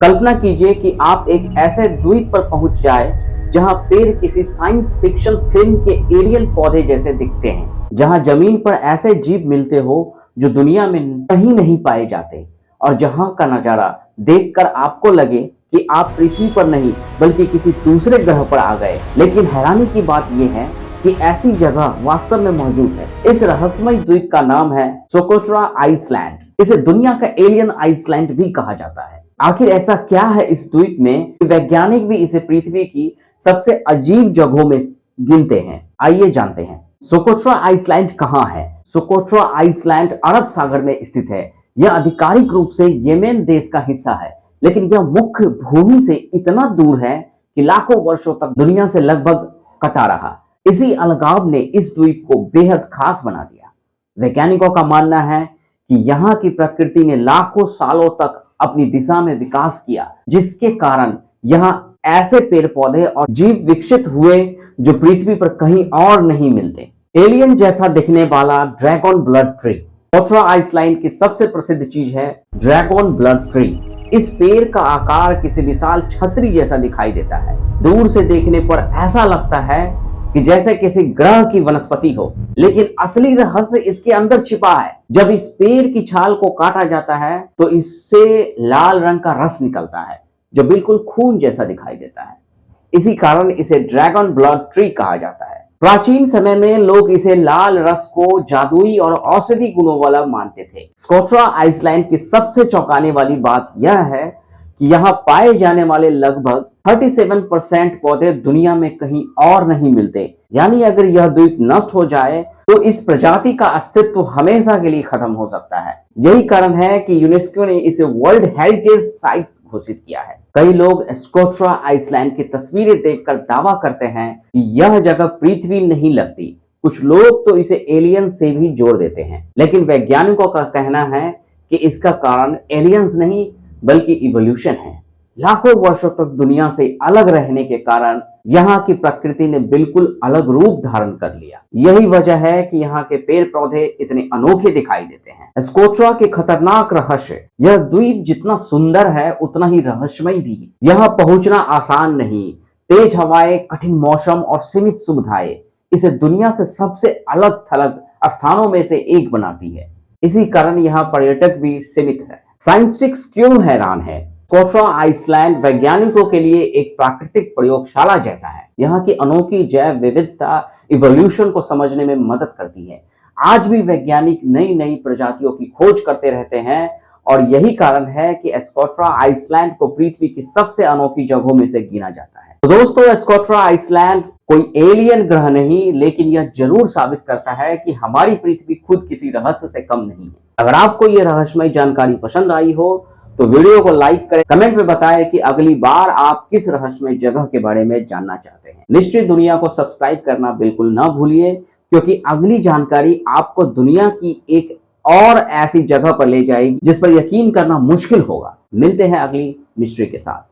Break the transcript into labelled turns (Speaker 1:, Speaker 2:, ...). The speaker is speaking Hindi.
Speaker 1: कल्पना कीजिए कि आप एक ऐसे द्वीप पर पहुंच जाए जहां पेड़ किसी साइंस फिक्शन फिल्म के एलियन पौधे जैसे दिखते हैं, जहां जमीन पर ऐसे जीव मिलते हो जो दुनिया में कहीं नहीं पाए जाते, और जहां का नजारा देखकर आपको लगे कि आप पृथ्वी पर नहीं बल्कि किसी दूसरे ग्रह पर आ गए। लेकिन हैरानी की बात यह है कि ऐसी जगह वास्तव में मौजूद है। इस रहस्यमय द्वीप का नाम है सोकोट्रा आइसलैंड। इसे दुनिया का एलियन आइसलैंड भी कहा जाता है। आखिर ऐसा क्या है इस द्वीप में कि वैज्ञानिक भी इसे पृथ्वी की सबसे अजीब जगहों में गिनते हैं। आइए जानते हैं सोकोट्रा आइसलैंड कहाँ है। सोकोट्रा आइसलैंड अरब सागर में स्थित है। यह आधिकारिक रूप से येमेन देश का हिस्सा है, लेकिन यह मुख्य भूमि से इतना दूर है कि लाखों वर्षों तक दुनिया से लगभग कटा रहा। इसी अलगाव ने इस द्वीप को बेहद खास बना दिया। वैज्ञानिकों का मानना है कि यहाँ की प्रकृति ने लाखों सालों तक अपनी दिशा में विकास किया, जिसके कारण यहाँ ऐसे पेड़ पौधे और जीव विकसित हुए जो पृथ्वी पर कहीं और नहीं मिलते। एलियन जैसा दिखने वाला dragon blood tree. Socotra island की सबसे प्रसिद्ध चीज है ड्रैगन ब्लड ट्री। इस पेड़ का आकार किसी विशाल छतरी जैसा दिखाई देता है। दूर से देखने पर ऐसा लगता है कि जैसे किसी ग्रह की वनस्पति हो, लेकिन असली रहस्य इसके अंदर छिपा है। जब इस पेड़ की छाल को काटा जाता है तो इससे लाल रंग का रस निकलता है जो बिल्कुल खून जैसा दिखाई देता है। इसी कारण इसे ड्रैगन ब्लड ट्री कहा जाता है। प्राचीन समय में लोग इसे लाल रस को जादुई और औषधि गुणों वाला मानते थे। सोकोट्रा आइसलैंड की सबसे चौंकाने वाली बात यह है कि यहाँ पाए जाने वाले लगभग 37% पौधे दुनिया में कहीं और नहीं मिलते। यानी अगर यह द्वीप नष्ट हो जाए तो इस प्रजाति का अस्तित्व हमेशा के लिए खत्म हो सकता है। यही कारण है कि यूनेस्को ने इसे वर्ल्ड हेरिटेज साइट घोषित किया है। कई लोग सोकोट्रा आइसलैंड की तस्वीरें देखकर दावा करते हैं कि यह जगह पृथ्वी नहीं लगती। कुछ लोग तो इसे एलियन से भी जोड़ देते हैं, लेकिन वैज्ञानिकों का कहना है कि इसका कारण एलियंस नहीं बल्कि इवोल्यूशन है। लाखों वर्षों तक दुनिया से अलग रहने के कारण यहाँ की प्रकृति ने बिल्कुल अलग रूप धारण कर लिया। यही वजह है कि यहाँ के पेड़ पौधे इतने अनोखे दिखाई देते हैं। सोकोट्रा के खतरनाक रहस्य। यह द्वीप जितना सुंदर है उतना ही रहस्यमय भी है। यहाँ पहुंचना आसान नहीं। तेज हवाएं, कठिन मौसम और सीमित सुविधाएं इसे दुनिया से सबसे अलग थलग स्थानों में से एक बनाती है। इसी कारण यहाँ पर्यटक भी सीमित है। साइंटिस्ट क्यों हैरान है? सोकोट्रा आइसलैंड वैज्ञानिकों के लिए एक प्राकृतिक प्रयोगशाला जैसा है। यहाँ की अनोखी जैव विविधता इवोल्यूशन को समझने में मदद करती है। आज भी वैज्ञानिक नई नई प्रजातियों की खोज करते रहते हैं, और यही कारण है कि सोकोट्रा आइसलैंड को पृथ्वी की सबसे अनोखी जगहों में से गिना जाता है। तो दोस्तों, सोकोट्रा आइसलैंड कोई एलियन ग्रह नहीं, लेकिन यह जरूर साबित करता है कि हमारी पृथ्वी खुद किसी रहस्य से कम नहीं है। अगर आपको यह रहस्यमय जानकारी पसंद आई हो तो वीडियो को लाइक करें, कमेंट में बताएं कि अगली बार आप किस रहस्यमय जगह के बारे में जानना चाहते हैं। मिस्ट्री दुनिया को सब्सक्राइब करना बिल्कुल ना भूलिए, क्योंकि अगली जानकारी आपको दुनिया की एक और ऐसी जगह पर ले जाएगी जिस पर यकीन करना मुश्किल होगा। मिलते हैं अगली मिस्ट्री के साथ।